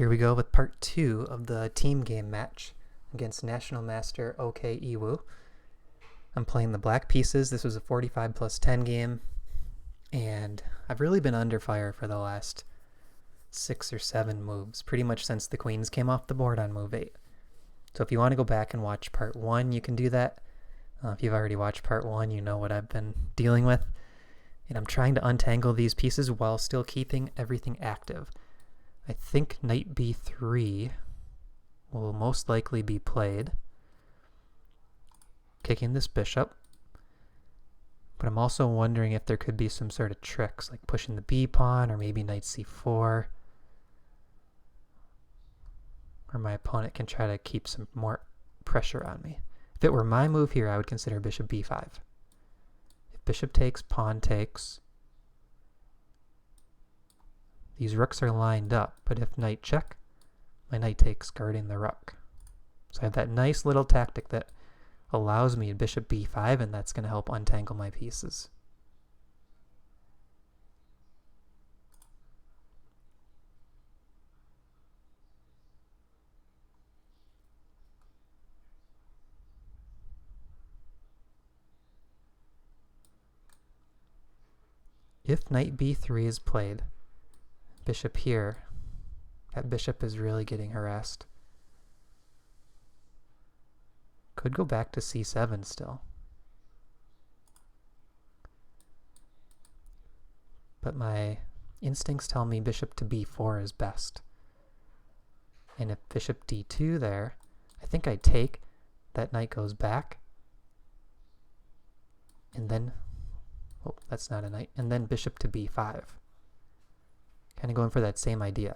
Here we go with part 2 of the team game match against National Master Oke Iwu. I'm playing the black pieces. This was a 45 plus 10 game, and I've really been under fire for the last 6 or 7 moves, pretty much since the queens came off the board on move 8. So if you want to go back and watch part 1, you can do that. If you've already watched part 1, you know what I've been dealing with. And I'm trying to untangle these pieces while still keeping everything active. I think knight b3 will most likely be played, kicking this bishop. But I'm also wondering if there could be some sort of tricks, like pushing the b pawn or maybe knight c4. Or my opponent can try to keep some more pressure on me. If it were my move here, I would consider bishop b5. If bishop takes, pawn takes, these rooks are lined up, but if knight check, my knight takes guarding the rook. So I have that nice little tactic that allows me bishop b5, and that's going to help untangle my pieces. If knight b3 is played, bishop here, that bishop is really getting harassed. Could go back to c7 still. But my instincts tell me bishop to b4 is best. And if bishop d2 there, I think I take, that knight goes back, and then, oh, that's not a knight, and then bishop to b5. Kind of going for that same idea.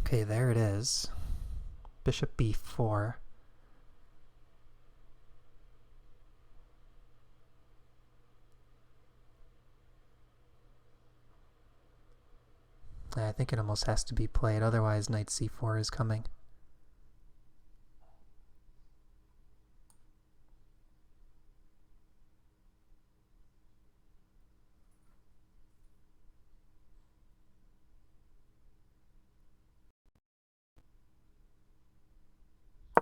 Okay, there it is. Bishop b4. I think it almost has to be played, otherwise knight c4 is coming. I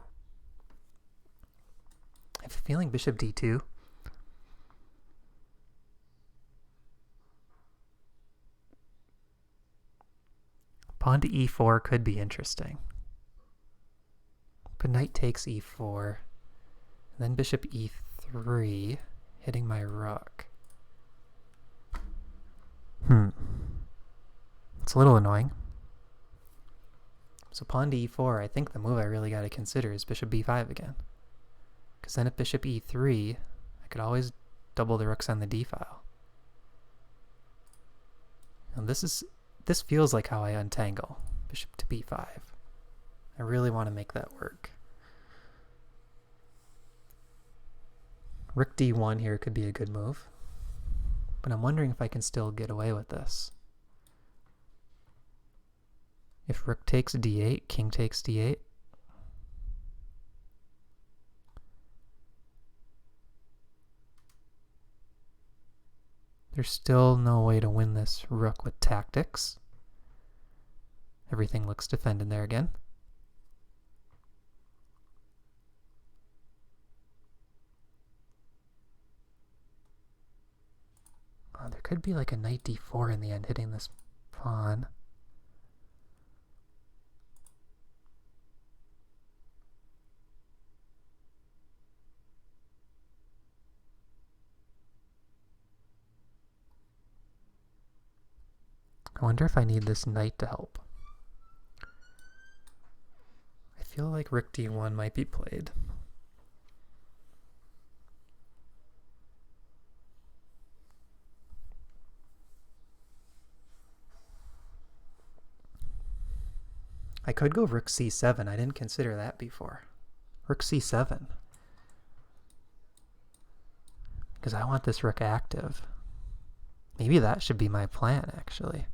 have a feeling bishop d2. Pawn to e4 could be interesting. But knight takes e4. And then bishop e3, hitting my rook. It's a little annoying. So pawn to e4, I think the move I really got to consider is bishop b5 again. Because then if bishop e3, I could always double the rooks on the d file. And this feels like how I untangle. Bishop to b5. I really want to make that work. Rook d1 here could be a good move. But I'm wondering if I can still get away with this. If rook takes d8, king takes d8. There's still no way to win this rook with tactics. Everything looks defended there again. Oh, there could be like a knight d4 in the end hitting this pawn. I wonder if I need this knight to help. I feel like rook d1 might be played. I could go rook c7. I didn't consider that before. Rook c7. Because I want this rook active. Maybe that should be my plan, actually.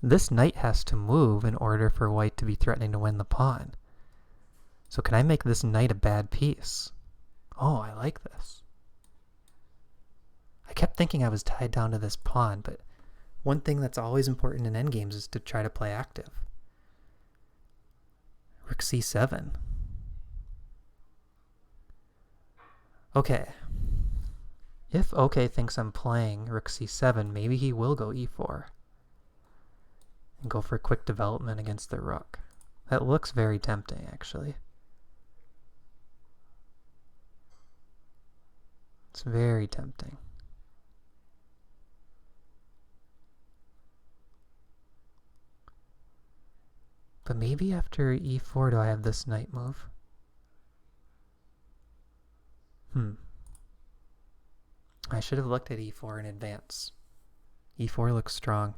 This knight has to move in order for white to be threatening to win the pawn. So can I make this knight a bad piece? Oh, I like this. I kept thinking I was tied down to this pawn, but one thing that's always important in endgames is to try to play active. Rook c7. Okay. If Oke thinks I'm playing rook c7, maybe he will go e4 and go for quick development against the rook. That looks very tempting, actually. It's very tempting. But maybe after e4 do I have this knight move? I should have looked at e4 in advance. e4 looks strong.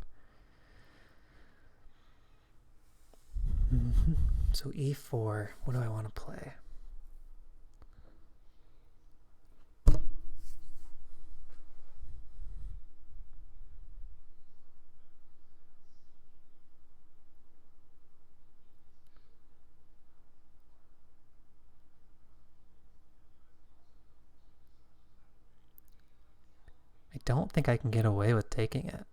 So e4, what do I want to play? I don't think I can get away with taking it.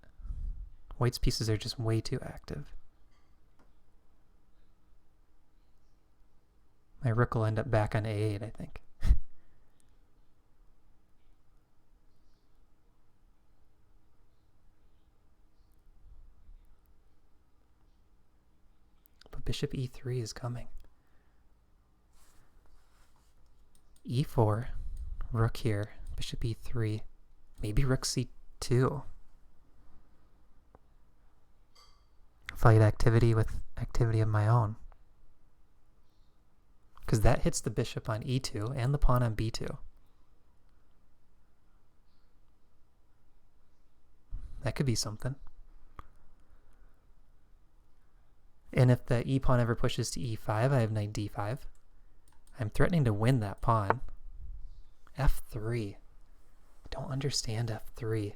White's pieces are just way too active. My rook will end up back on a8, I think. But bishop e3 is coming. e4, rook here, bishop e3, maybe rook c2. Fight activity with activity of my own. Because that hits the bishop on e2 and the pawn on b2. That could be something. And if the e pawn ever pushes to e5, I have knight d5. I'm threatening to win that pawn. f3. I don't understand f3.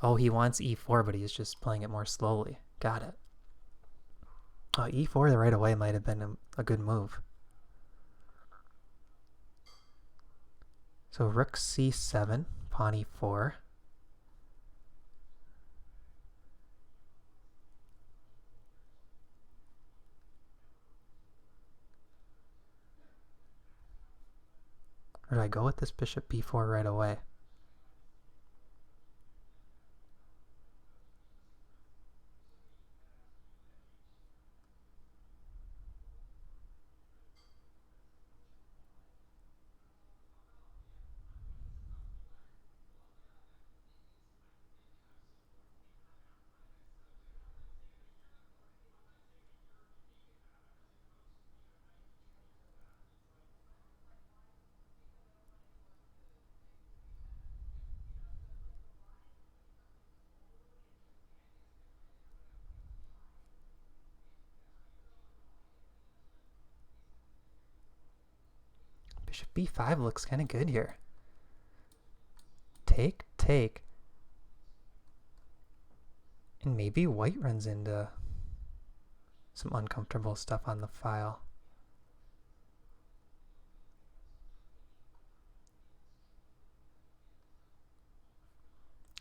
Oh, he wants e4, but he's just playing it more slowly. Got it. Oh, e4 right away might have been a good move. So rook c7, pawn e4. Or do I go with this bishop b4 right away? Bishop b5 looks kind of good here. Take, take. And maybe white runs into some uncomfortable stuff on the file.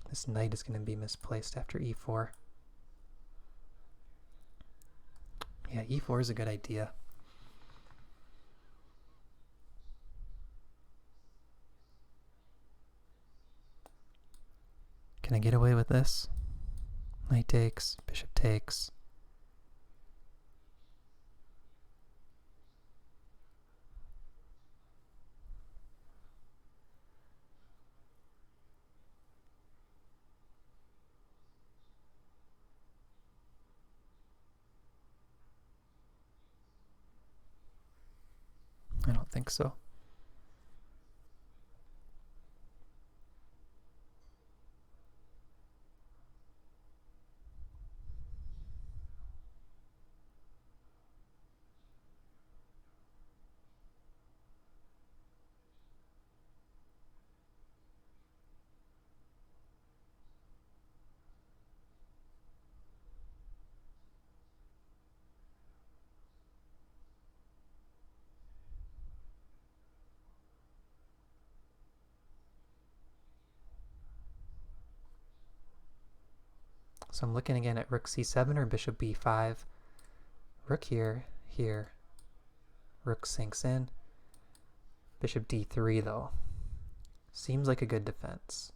This knight is going to be misplaced after e4. Yeah, e4 is a good idea. Can I get away with this? Knight takes, bishop takes. I don't think so. So I'm looking again at rook c7 or bishop b5. Rook here, here. Rook sinks in. Bishop d3 though. Seems like a good defense.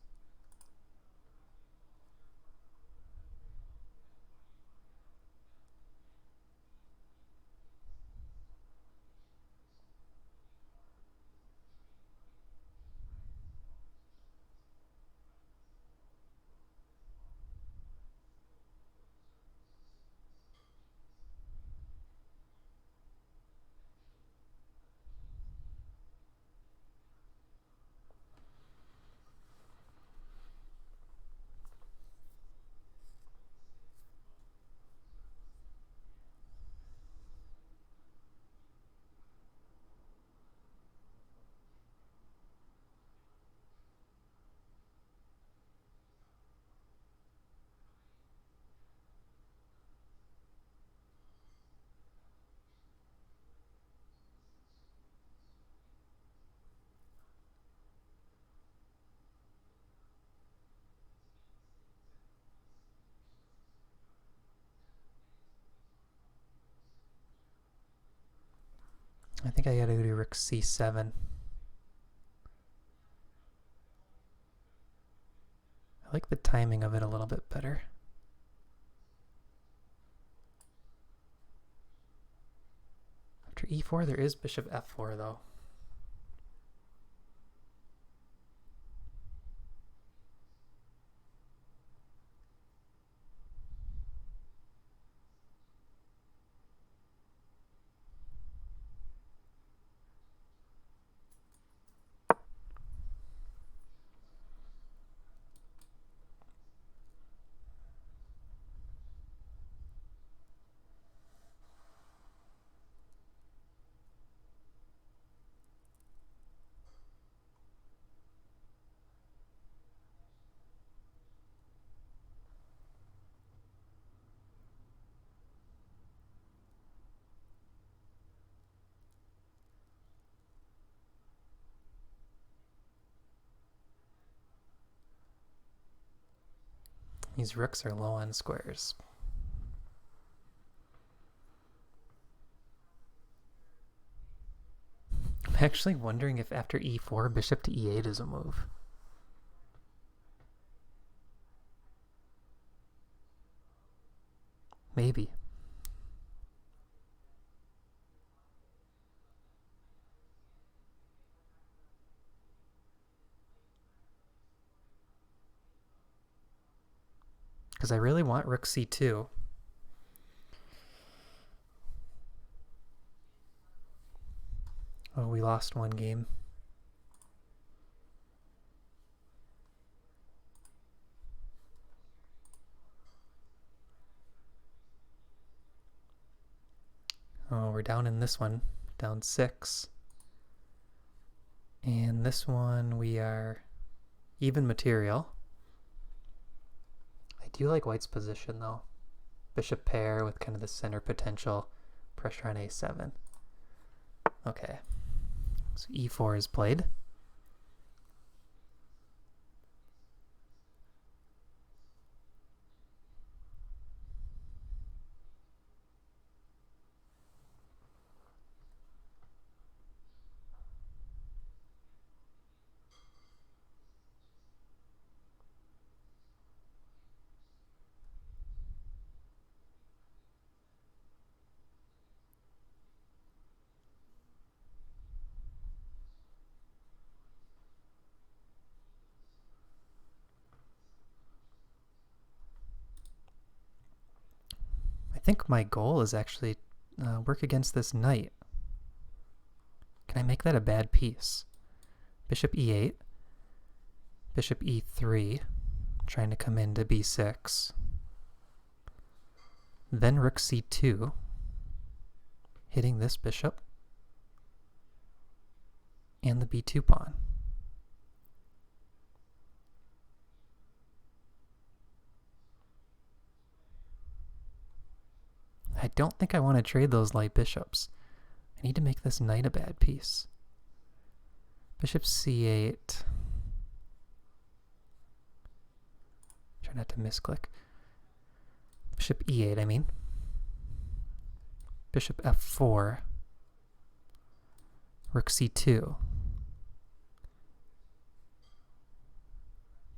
I think I gotta go to rook c7. I like the timing of it a little bit better. After e4, there is bishop f4 though. These rooks are low on squares. I'm actually wondering if after e4, bishop to e8 is a move. Maybe. Because I really want rook c2. Oh, we lost one game. Oh, we're down in this one. Down 6. And this one we are even material. I do like white's position though. Bishop pair with kind of the center potential. Pressure on a7. Okay. So e4 is played. I think my goal is actually work against this knight. Can I make that a bad piece? Bishop e8, bishop e3, trying to come into b6. Then rook c2, hitting this bishop, and the b2 pawn. I don't think I want to trade those light bishops. I need to make this knight a bad piece. Bishop c8. Try not to misclick. Bishop e8, I mean. Bishop f4. Rook c2.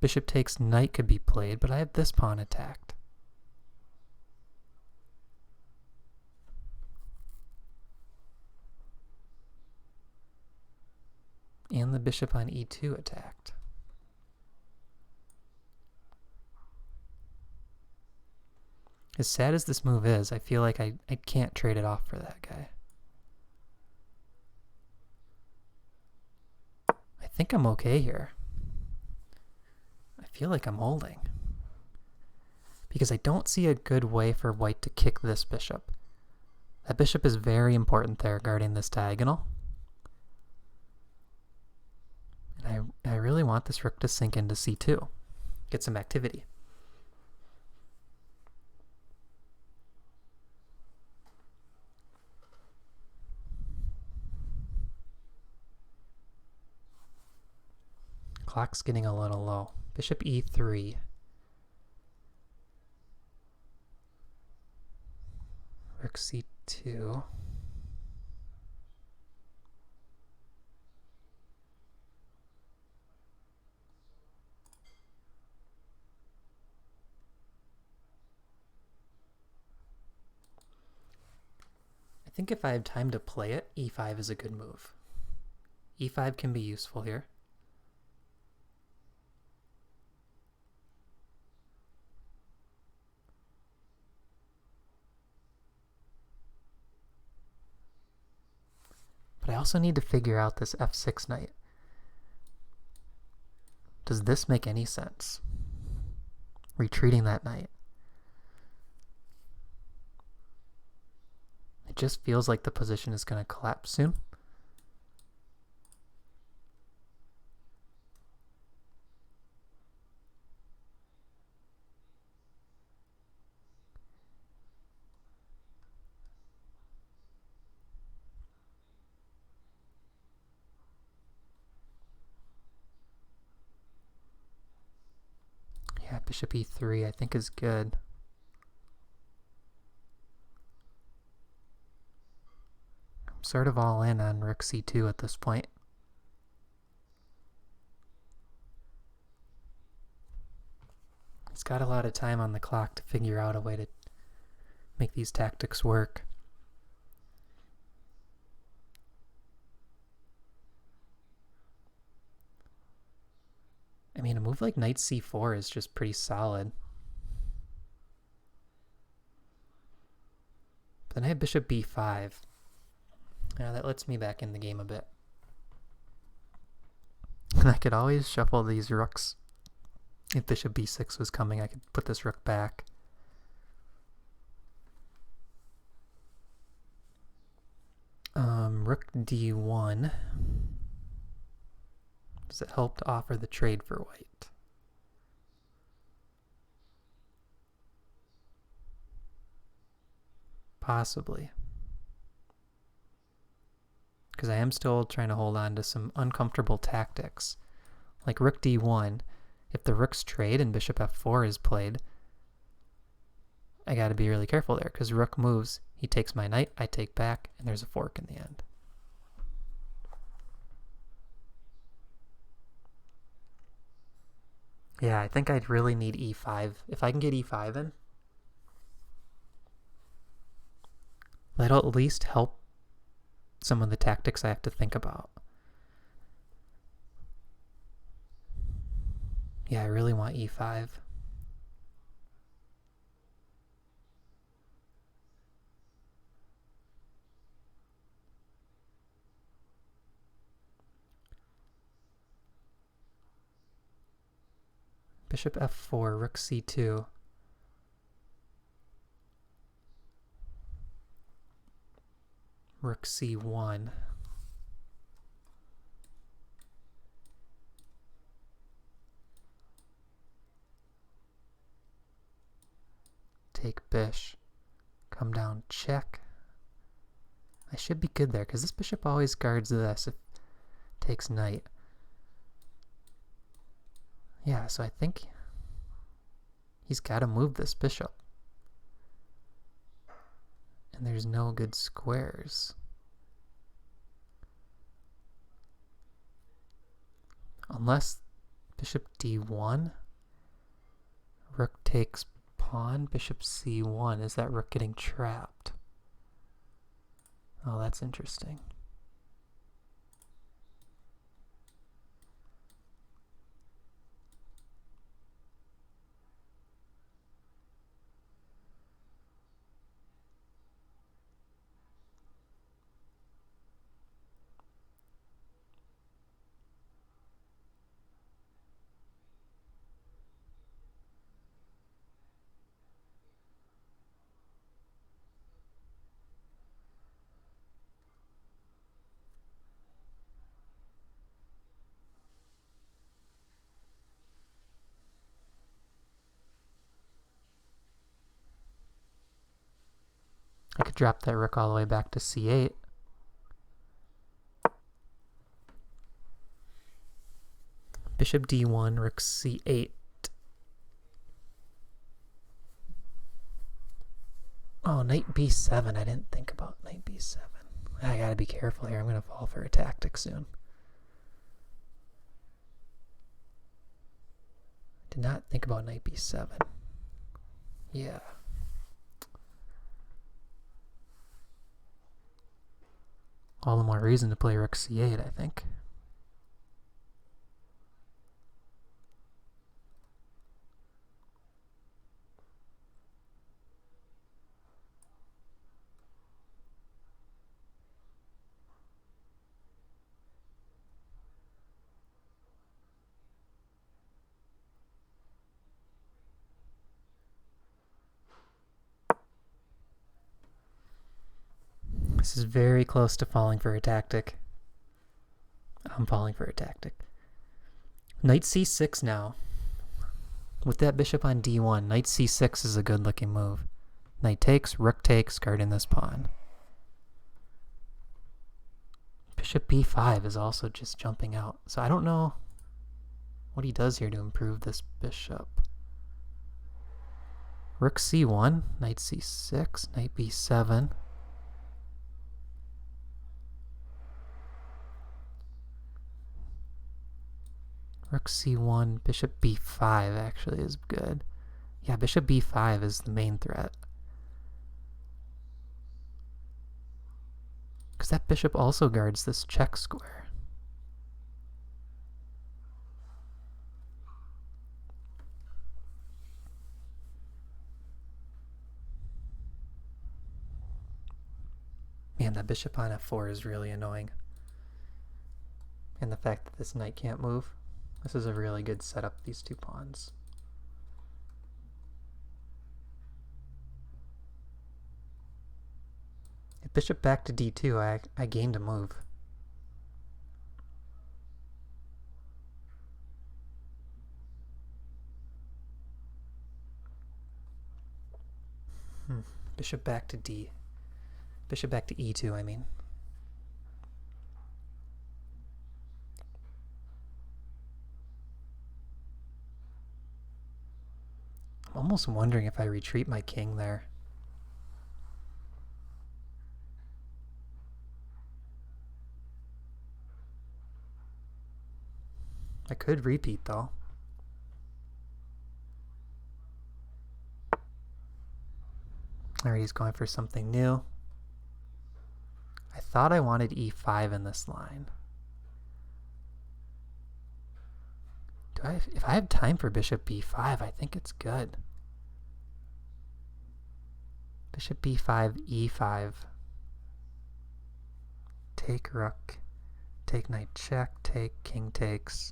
Bishop takes knight could be played, but I have this pawn attacked. And the bishop on e2 attacked. As sad as this move is, I feel like I can't trade it off for that guy. I think I'm okay here. I feel like I'm holding. Because I don't see a good way for white to kick this bishop. That bishop is very important there guarding this diagonal. And I really want this rook to sink into c2. Get some activity. Clock's getting a little low. Bishop e3. Rook c2. I think if I have time to play it, e5 is a good move. e5 can be useful here. But I also need to figure out this f6 knight. Does this make any sense? Retreating that knight. It just feels like the position is going to collapse soon. Yeah, bishop e3 I think is good. I'm sort of all in on rook c2 at this point. He's got a lot of time on the clock to figure out a way to make these tactics work. I mean, a move like knight c4 is just pretty solid. But then I have bishop b5. Now that lets me back in the game a bit. And I could always shuffle these rooks. If bishop b6 was coming, I could put this rook back. Rook d1. Does it help to offer the trade for white? Possibly. Because I am still trying to hold on to some uncomfortable tactics. Like rook d1. If the rooks trade and bishop f4 is played, I gotta be really careful there, because rook moves, he takes my knight, I take back, and there's a fork in the end. Yeah, I think I'd really need e5. If I can get e5 in, that'll at least help some of the tactics I have to think about. Yeah, I really want e5. Bishop f4, rook c2. Rook c1. Take bish. Come down, check. I should be good there, because this bishop always guards this if it takes knight. Yeah, so I think he's got to move this bishop. and there's no good squares. Unless bishop d1, rook takes pawn, bishop c1. Is that rook getting trapped? Oh, that's interesting. I could drop that rook all the way back to c8. Bishop d1, rook c8. Oh, knight b7. I didn't think about knight b7. I gotta be careful here. I'm gonna fall for a tactic soon. Did not think about knight b7. Yeah. All the more reason to play rook c8, I think. This is very close to falling for a tactic. I'm falling for a tactic. Knight c6 now. With that bishop on d1, knight c6 is a good looking move. Knight takes, rook takes, guarding this pawn. Bishop b5 is also just jumping out. So I don't know what he does here to improve this bishop. Rook c1, knight c6, knight b7. Rook c1, bishop b5 actually is good. Yeah, bishop b5 is the main threat. Because that bishop also guards this check square. Man, that bishop on f4 is really annoying. And the fact that this knight can't move. This is a really good setup, these two pawns. If bishop back to d2, I gained a move. Bishop back to d. Bishop back to e2, I mean. I'm almost wondering if I retreat my king there. I could repeat though. Alright, he's going for something new. I thought I wanted e5 in this line. If I have time for bishop b5, I think it's good. Bishop b5, e5. Take rook. Take knight check. Take king takes.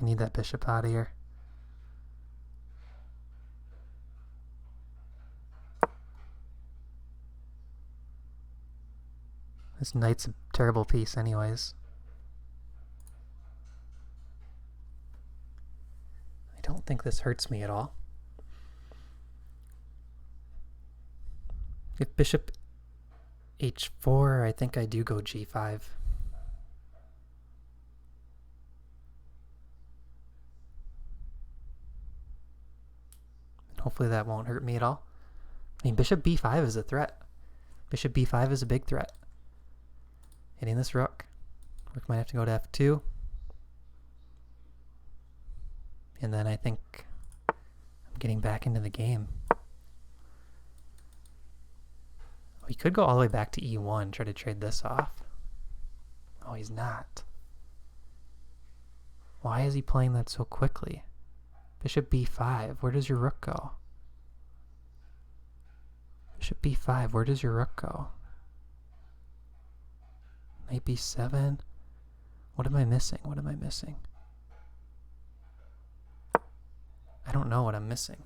I need that bishop out of here. This knight's a terrible piece anyways. I don't think this hurts me at all. If bishop h4, I think I do go g5. Hopefully that won't hurt me at all. I mean, bishop b5 is a threat. Bishop b5 is a big threat. Hitting this rook. Rook might have to go to f2. And then I think I'm getting back into the game. He could go all the way back to e1, try to trade this off. Oh, he's not. Why is he playing that so quickly? Bishop b5, where does your rook go? Bishop b5, where does your rook go? Knight b7. What am I missing? What am I missing? I don't know what I'm missing.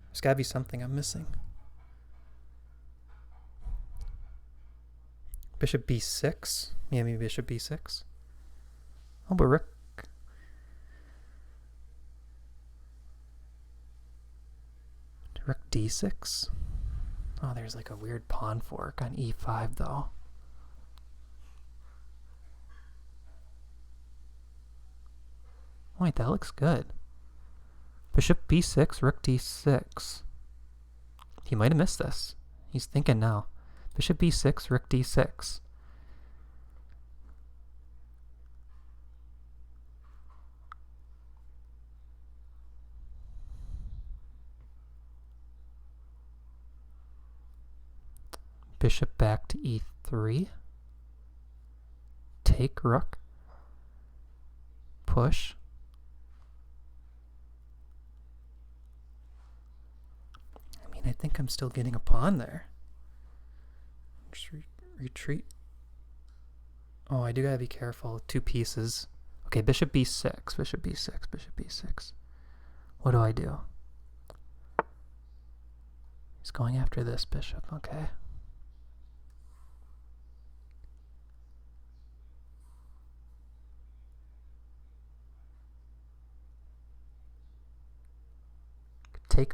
There's gotta be something I'm missing. Bishop b6. Yeah, maybe bishop b6. Oh, but rook. Rook d6. Oh, there's like a weird pawn fork on e5 though. Wait, that looks good. Bishop b6, rook d6. He might have missed this. He's thinking now. Bishop b6, rook d6. Bishop back to e3. Take rook. Push. I mean, I think I'm still getting a pawn there. Just retreat. Oh, I do gotta be careful. Two pieces. Okay, bishop b6, bishop b6, bishop b6. What do I do? He's going after this bishop, okay. Take.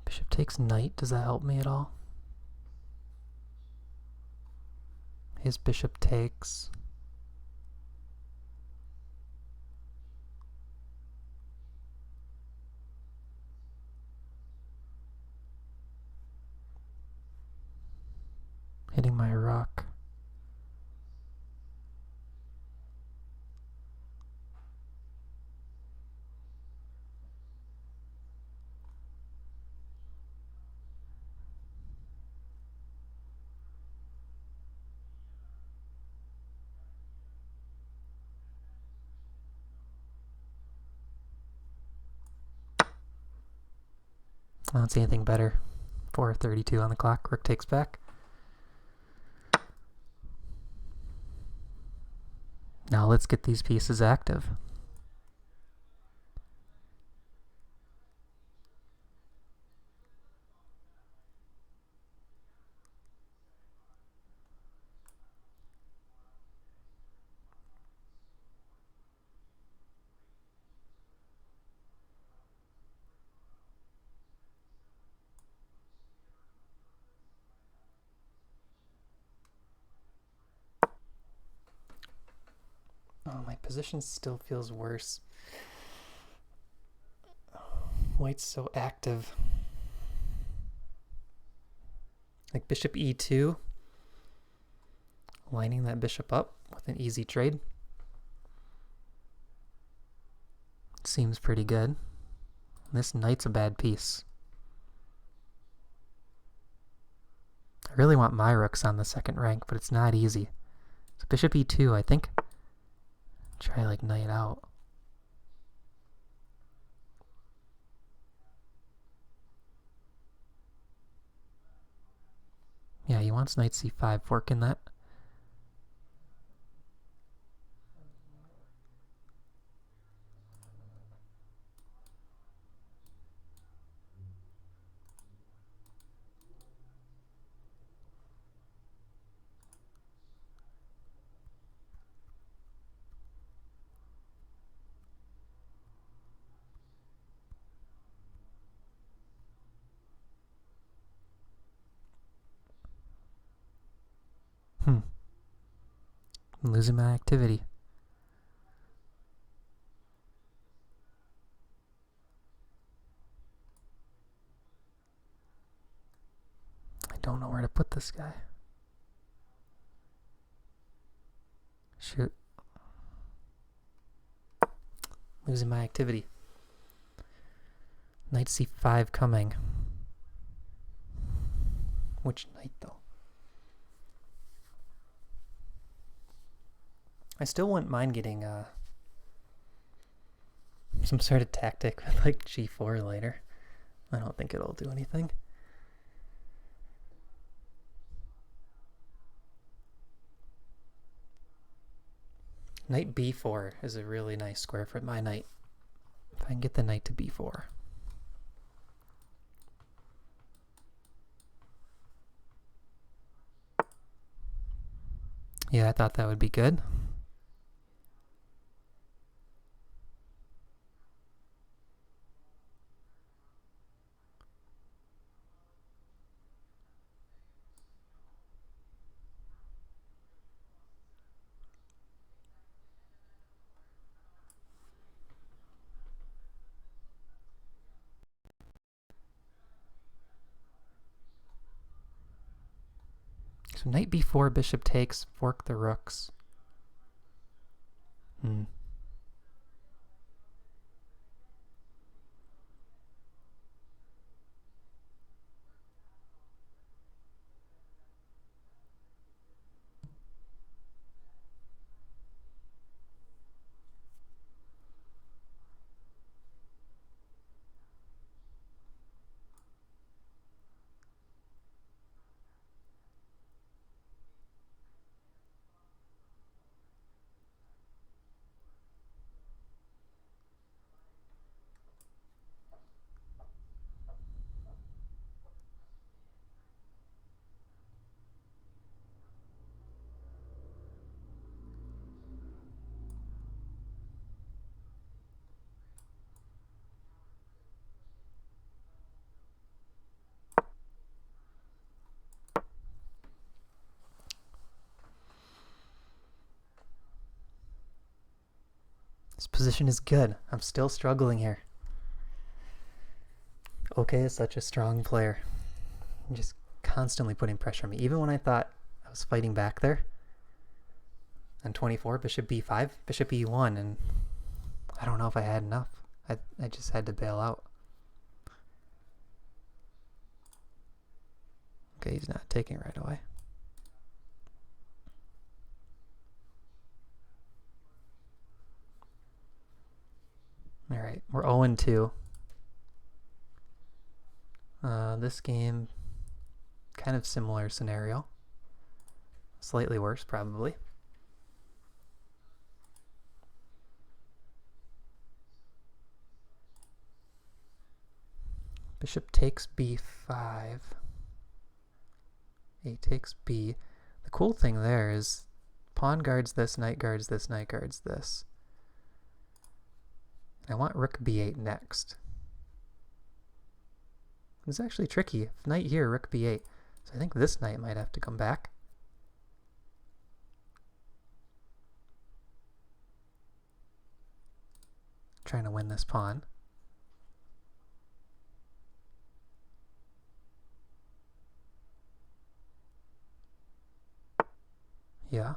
Bishop takes knight. Does that help me at all? His bishop takes. Hitting my rook. I don't see anything better. 4:32 on the clock. Rook takes back. Now let's get these pieces active. Oh, my position still feels worse. White's so active. Like bishop e2, lining that bishop up with an easy trade. Seems pretty good. This knight's a bad piece. I really want my rooks on the second rank, but it's not easy. So bishop e2, I think. Try like knight out. Yeah, he wants knight c5, forking that. I'm losing my activity. I don't know where to put this guy. Shoot. Losing my activity. Knight c5 coming. Which knight though? I still wouldn't mind getting some sort of tactic with like g4 later. I don't think it'll do anything. Knight b4 is a really nice square for my knight. If I can get the knight to b4. Yeah, I thought that would be good. So knight b4, bishop takes, fork the rooks. This position is good. I'm still struggling here. Oke is such a strong player. Just constantly putting pressure on me. Even when I thought I was fighting back there. On 24, bishop b5, bishop e1, and I don't know if I had enough. I just had to bail out. Okay, he's not taking right away. Alright, we're 0-2. This game, kind of similar scenario. Slightly worse, probably. Bishop takes b5. A takes b. The cool thing there is pawn guards this, knight guards this, knight guards this. I want rook b8 next. It's actually tricky. If knight here, rook b8. So I think this knight might have to come back. Trying to win this pawn. Yeah.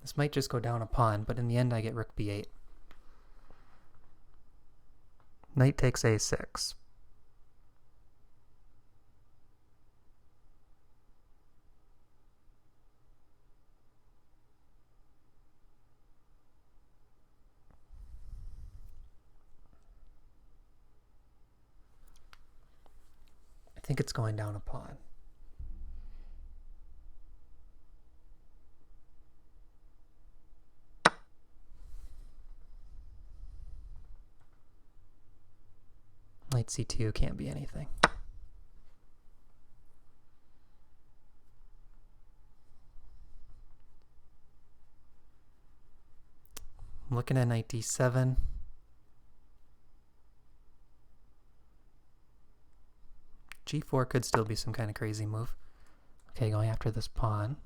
This might just go down a pawn, but in the end I get rook b8. Knight takes a6. I think it's going down a pawn. Knight c2 can't be anything. I'm looking at knight d7. g4 could still be some kind of crazy move. Okay, going after this pawn.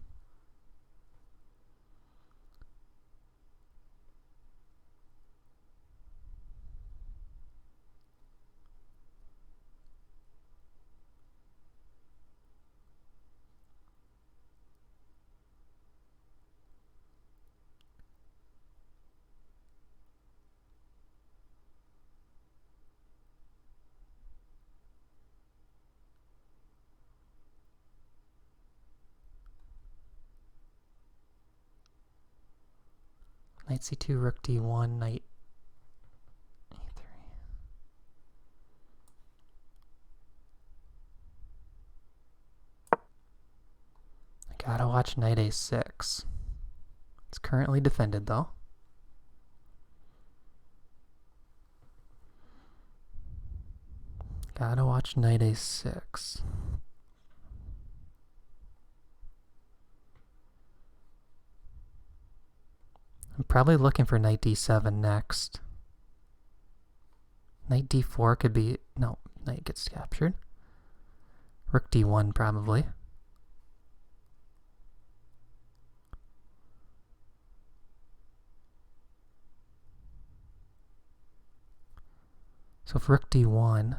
Knight c2, rook d1, knight e3. I gotta watch knight a6. It's currently defended though. Gotta watch knight a6. I'm probably looking for knight d7 next. Knight d4 could be... no, knight gets captured. Rook d1 probably. So if rook d1,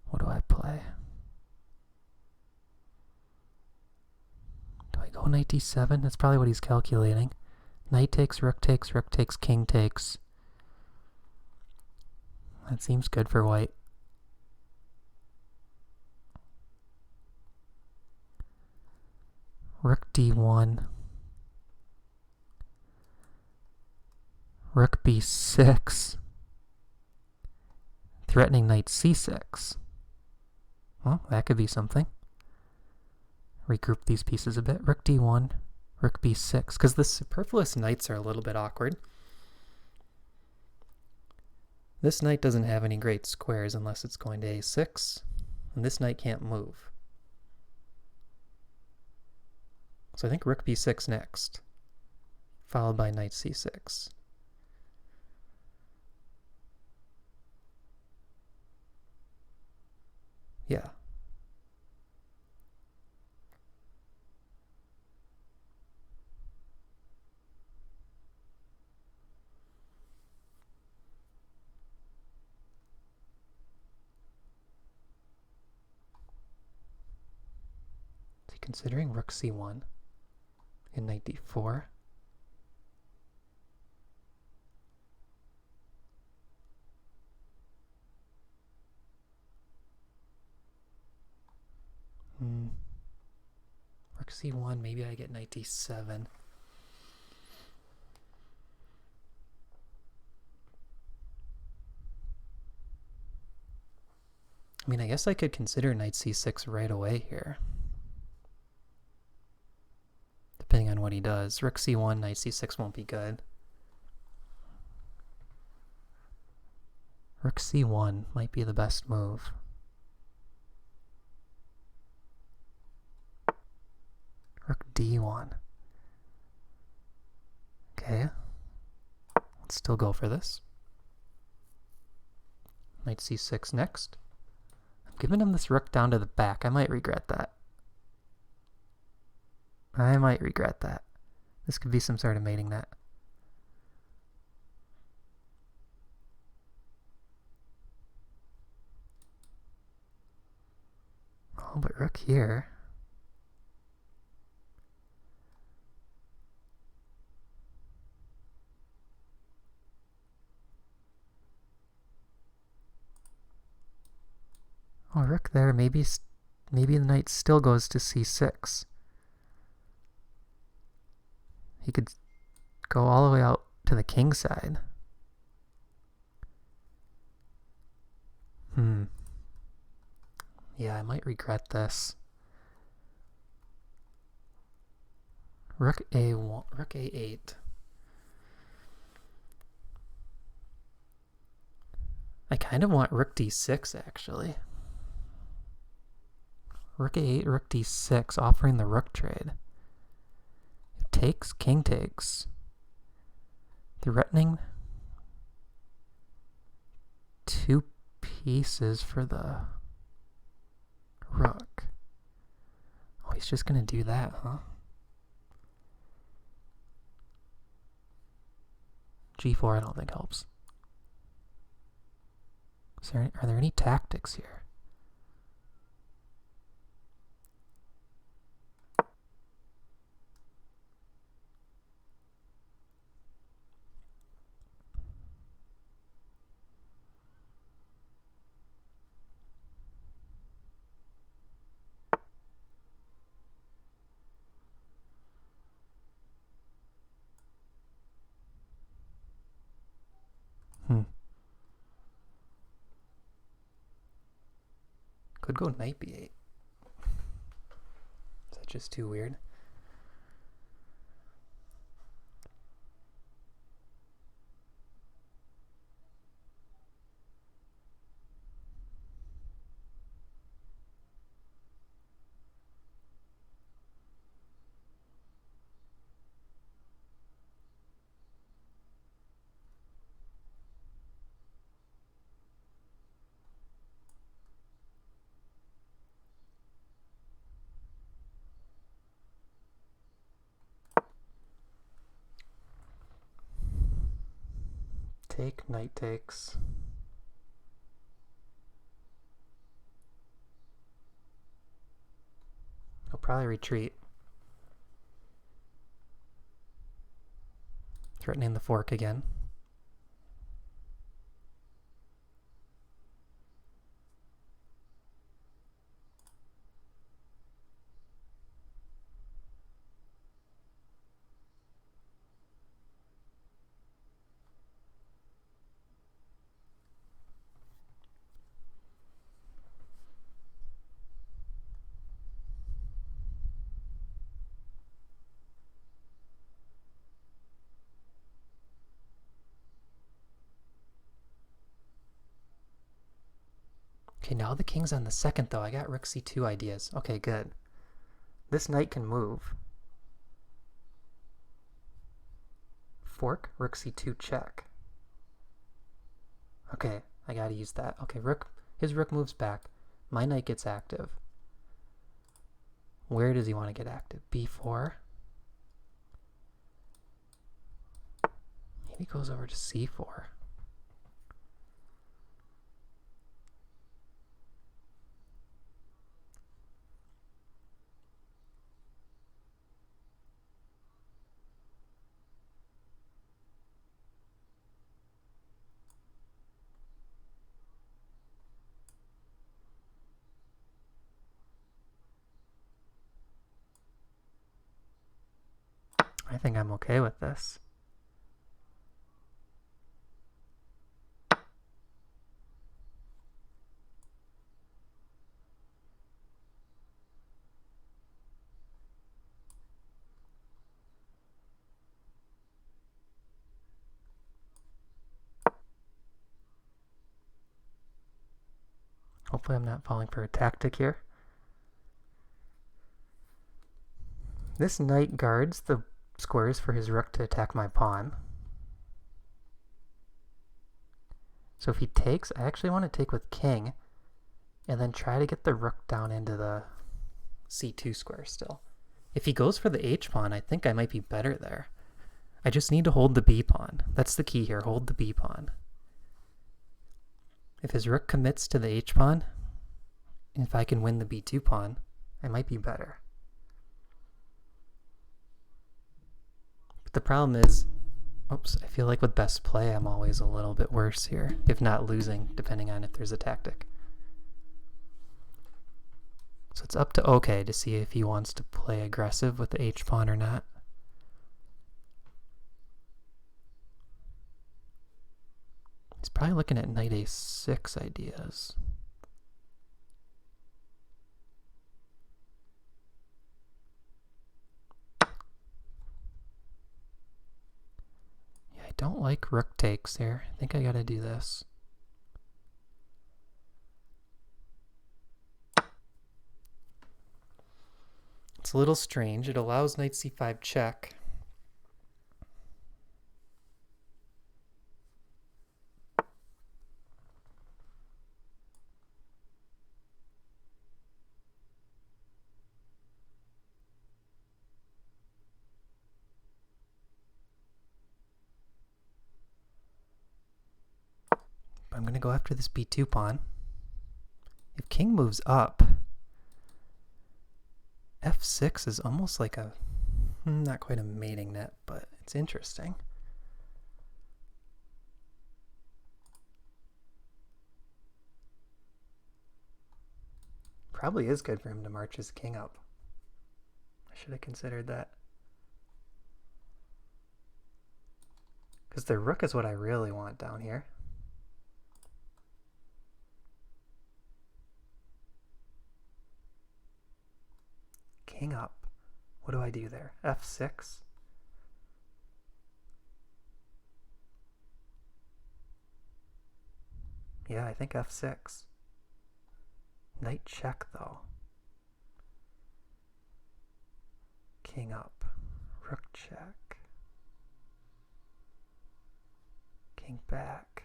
what do I play? Do I go knight d7? That's probably what he's calculating. Knight takes, rook takes, king takes. That seems good for white. Rook d1. Rook b6. Threatening knight c6. Well, that could be something. Regroup these pieces a bit. Rook d1, rook b6. Because the superfluous knights are a little bit awkward. This knight doesn't have any great squares unless it's going to a6. And this knight can't move. So I think rook b6 next. Followed by knight c6. Yeah. Is he considering rook c1 and knight d4? Rook c1, maybe I get knight d7. I mean, I guess I could consider knight c6 right away here. Depending on what he does. Rook c1, knight c6 won't be good. Rook c1 might be the best move. d1. Okay. Let's still go for this. Knight c6 next. I'm giving him this rook down to the back. I might regret that. This could be some sort of mating net. Oh, but rook here. Oh, rook there. Maybe the knight still goes to c6. He could go all the way out to the king side. Yeah, I might regret this. Rook a1, rook a8. I kind of want rook d6 actually. Rook a8, rook d6, offering the rook trade. Takes, king takes. Threatening 2 pieces for the rook. Oh, he's just gonna do that, huh? g4 I don't think helps. Are there any tactics here? Could go knight b8. Is that just too weird? Take, knight takes. He'll probably retreat. Threatening the fork again. Okay, now the king's on the second though. I got rook c2 ideas. Okay, good. This knight can move. Fork, rook c2 check. Okay, I gotta use that. Okay, his rook moves back. My knight gets active. Where does he want to get active? b4? Maybe he goes over to c4. I think I'm okay with this. Hopefully I'm not falling for a tactic here. This knight guards the squares for his rook to attack my pawn. So if he takes, I actually want to take with king and then try to get the rook down into the c2 square still. If he goes for the h pawn, I think I might be better there. I just need to hold the b pawn. That's the key here, hold the b pawn. If his rook commits to the h pawn, and if I can win the b2 pawn, I might be better. But the problem is, oops, I feel like with best play I'm always a little bit worse here, if not losing, depending on if there's a tactic. So it's up to Oke to see if he wants to play aggressive with the h pawn or not. He's probably looking at knight a6 ideas. Yeah, I don't like rook takes here. I think I gotta do this. It's a little strange. It allows knight c5 check. I'm going to go after this b2 pawn. If king moves up, f6 is almost like a, not quite a mating net, but it's interesting. Probably is good for him to march his king up. I should have considered that. Because the rook is what I really want down here. King up. What do I do there? f6? Yeah, I think f6. Knight check, though. King up. Rook check. King back.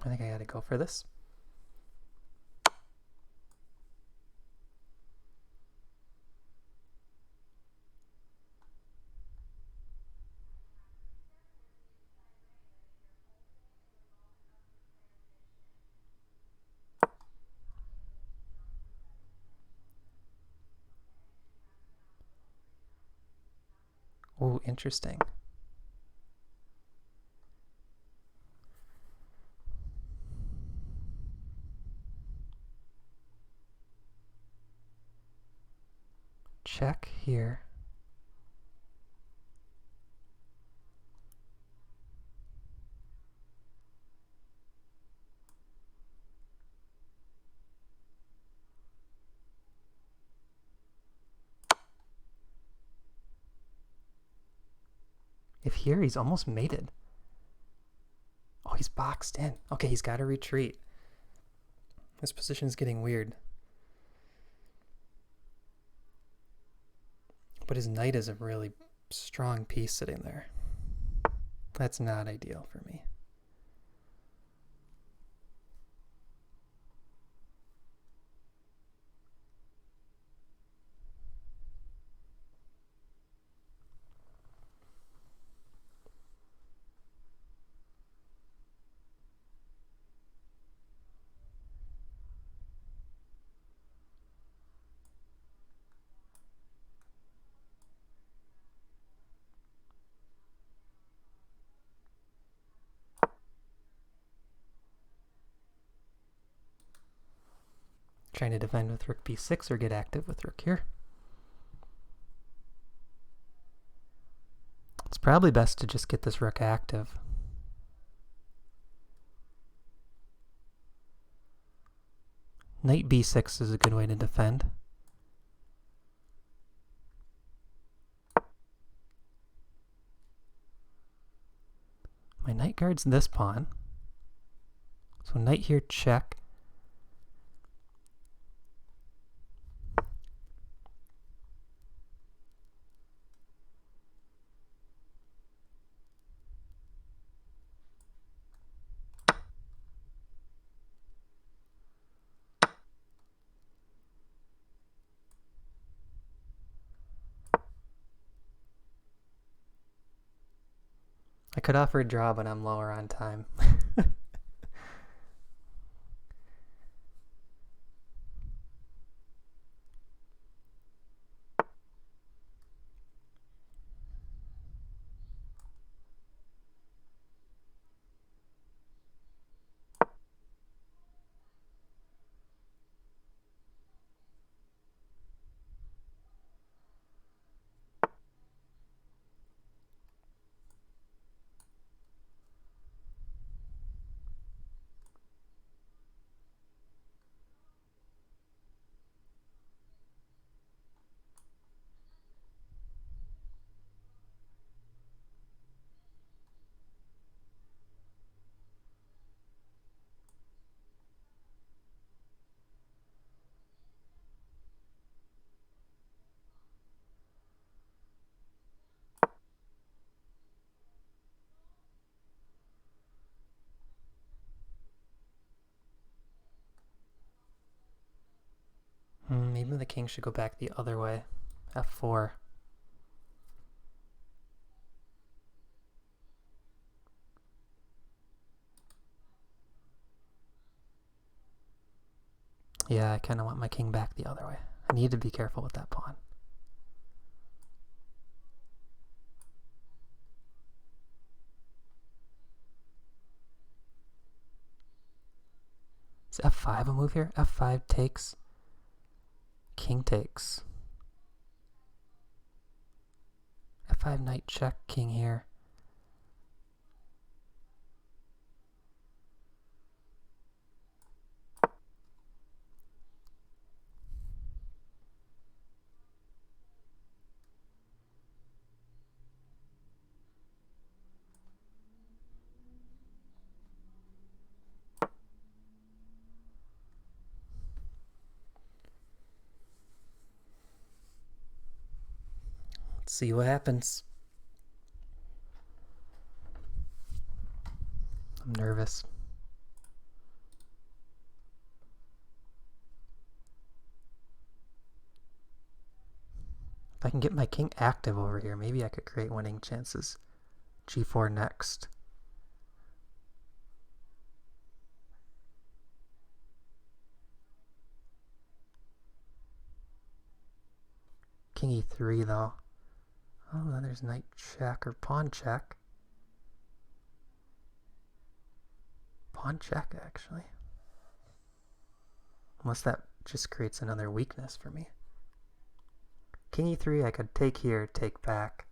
I think I gotta go for this. Oh, interesting. Check here. If here, he's almost mated. Oh, he's boxed in. Okay, he's got to retreat. This position is getting weird. But his knight is a really strong piece sitting there. That's not ideal for me. Trying to defend with rook b6 or get active with rook here. Let's probably best to just get this rook active. Knight b6 is a good way to defend. My knight guards this pawn. So knight here, check. I could offer a draw, but I'm lower on time. Maybe the king should go back the other way. f4. Yeah, I kind of want my king back the other way. I need to be careful with that pawn. Is f5 a move here? f5 takes. King takes. f5 knight check, king here. Let's see what happens. I'm nervous. If I can get my king active over here, maybe I could create winning chances. g4 next. King e3 though. Oh, then there's knight check or pawn check. Pawn check, actually. Unless that just creates another weakness for me. King e3, I could take here, take back.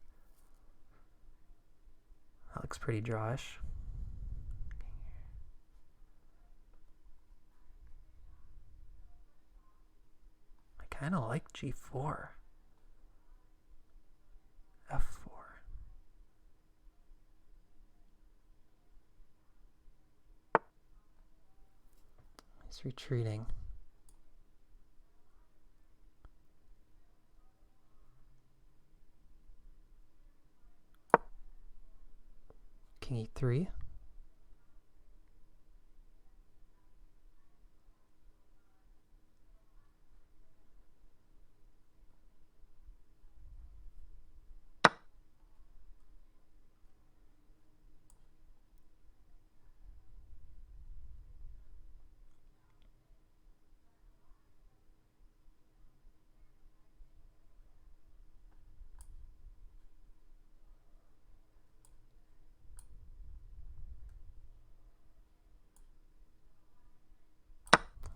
That looks pretty drawish. I kind of like g4. f4. He's retreating. King e3.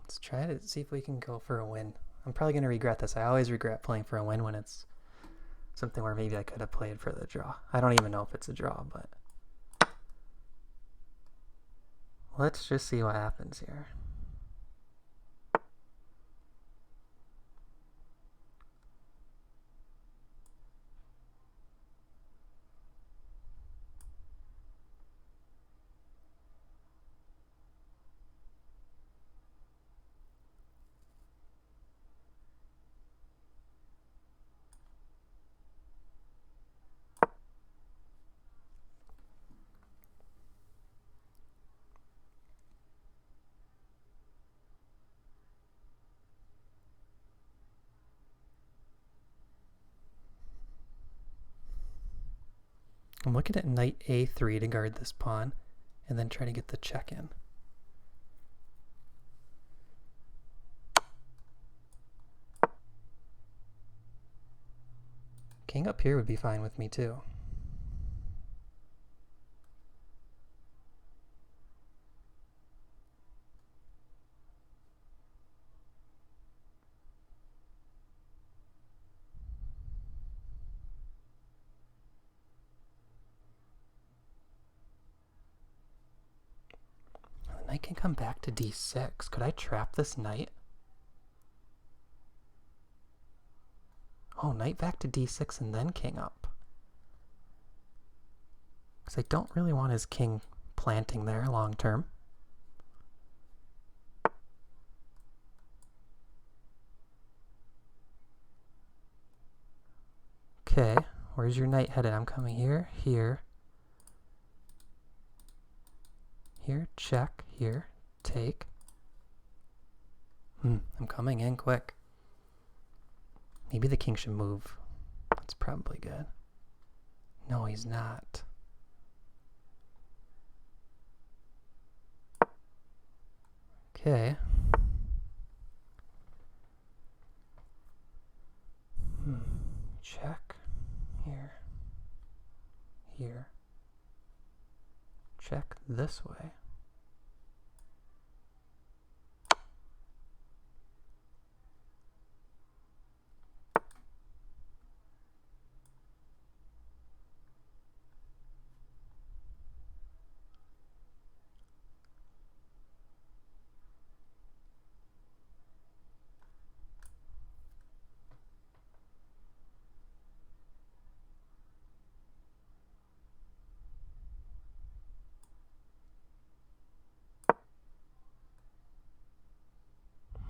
Let's try to see if we can go for a win. I'm probably going to regret this. I always regret playing for a win when it's Something where maybe I could have played for the draw. I don't even know if it's a draw, but let's just see what happens here. I'm looking at knight a3 to guard this pawn, and then try to get the check in. King up here would be fine with me too. The knight can come back to d6. Could I trap this knight? Oh, knight back to d6 and then king up. Because I don't really want his king planting there long term. Okay, where's your knight headed? I'm coming here, here, here, check, here, take. I'm coming in quick. Maybe the king should move. That's probably good. No, he's not. Okay. Check. Here. Here. Check this way.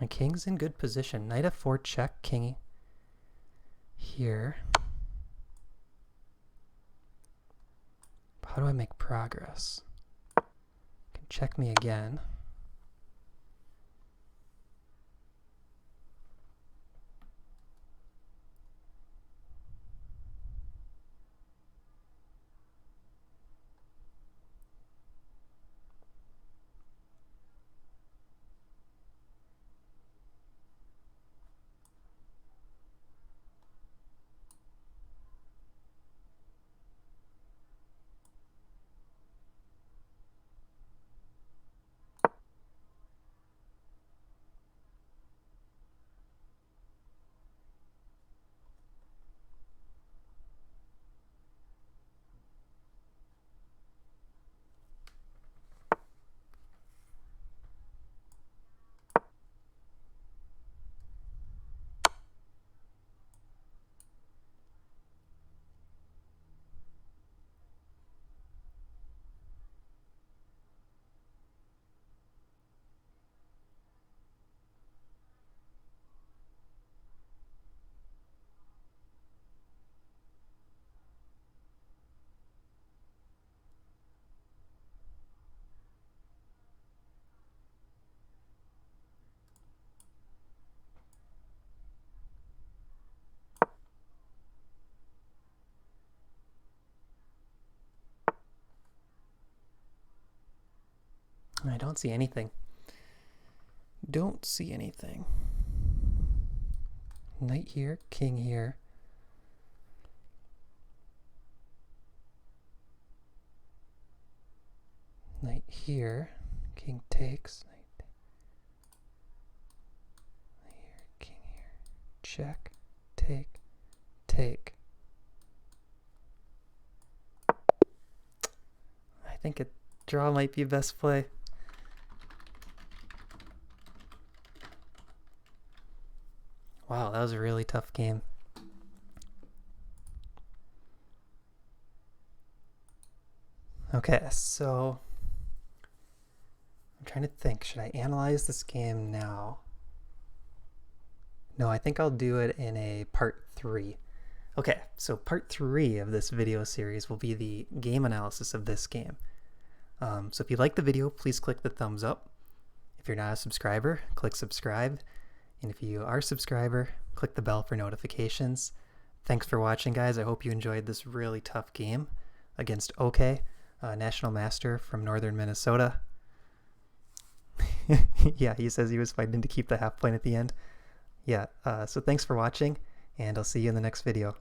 My king's in good position. Knight f4 check, king here. How do I make progress? Can check me again. I don't see anything. Don't see anything. Knight here, king here. Knight here, king takes. Knight here, king here. Check, take, take. think a draw might be best play. Wow, that was a really tough game. Okay, so I'm trying to think. Should I analyze this game now? No, I think I'll do it in a part 3. Okay, so part 3 of this video series will be the game analysis of this game. So if you like the video, please click the thumbs up. If you're not a subscriber, click subscribe. And if you are a subscriber, click the bell for notifications. Thanks for watching, guys. I hope you enjoyed this really tough game against Oke, a national master from northern Minnesota. Yeah, he says he was fighting to keep the half point at the end. Yeah, so thanks for watching, and I'll see you in the next video.